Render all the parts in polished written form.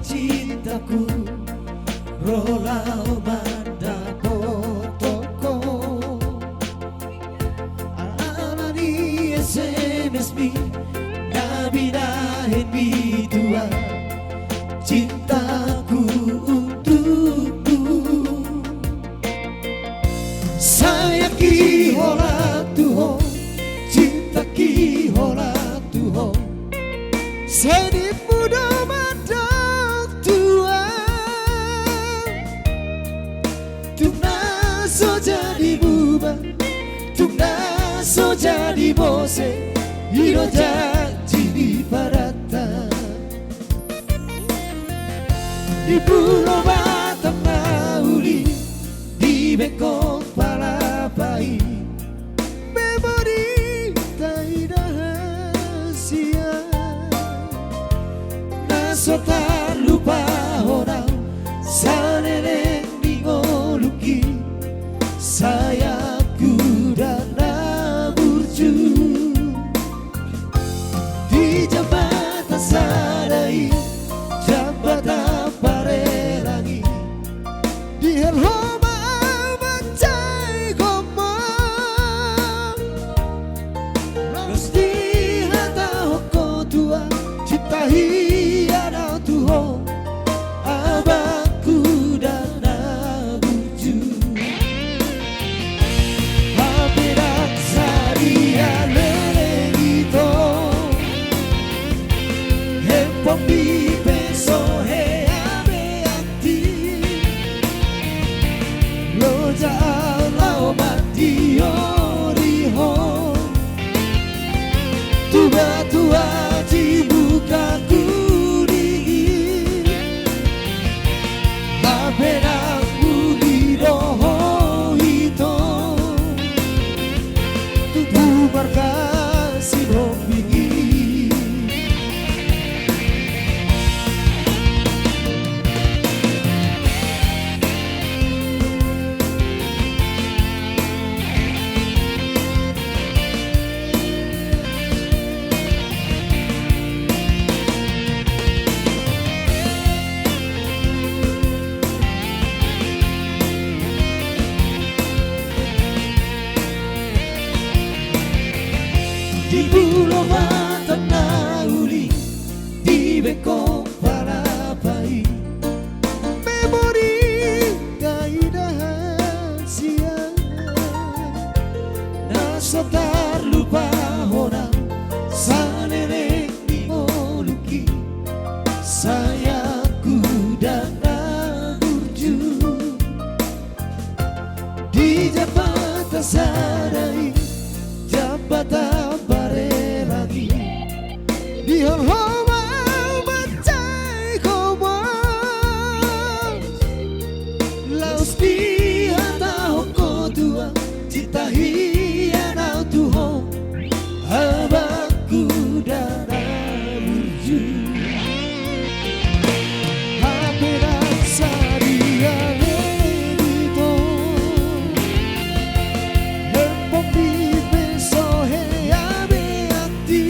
cintaku rolau banda potoko alani SMS mi nabi dahin bidua cintaku untukmu saya ki hola tuho cinta ki hola tuho sedih muda mandang tua tuna so jadi buba tuna so jadi bose hiro janji di parata di pulau Batam Nauli di Bengkok Palapai memori tak rahasia naso tak lupa orang saneneng di ngoluki sayapku dan burju di jambatan sadai jambatan parelangi di heloma bancai komang mesti hata hoko tua cinta hiana tuho abangku dan abuju habirak saria lelegito hempong di peso he abeati loja alau mati oriho tuba tua dibuka kuning apenaku di roho itu tubuh markasi ropingi di pulau Batam Nauli di Bengkok Palapai memori keindahan siang naso tak lupa orang saneneng di ngoluki sayapku dan burju di jambatan sadai jambatan parelangi di heloma bancai komang laus di hata hoko tua cinta hiana tuho abangku dan burju habirak saria lelegito hempong di peso he abeati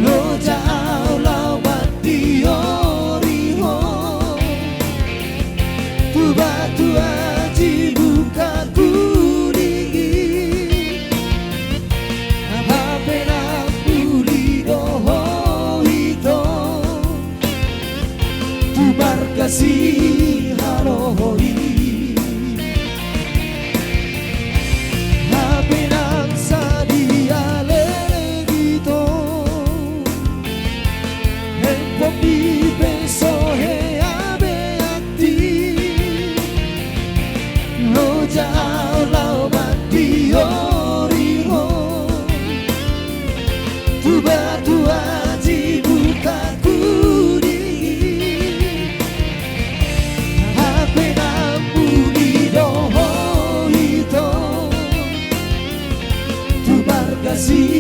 loja aulau mati oriho tuba tua dibuka kuning apenaku di roho itu tubar kasih halohoi apenang sadia lelegito hempong di peso he abeati loja aulau mati oriho tuba tua dibuka kuning apenaku di roho itu tubar kasih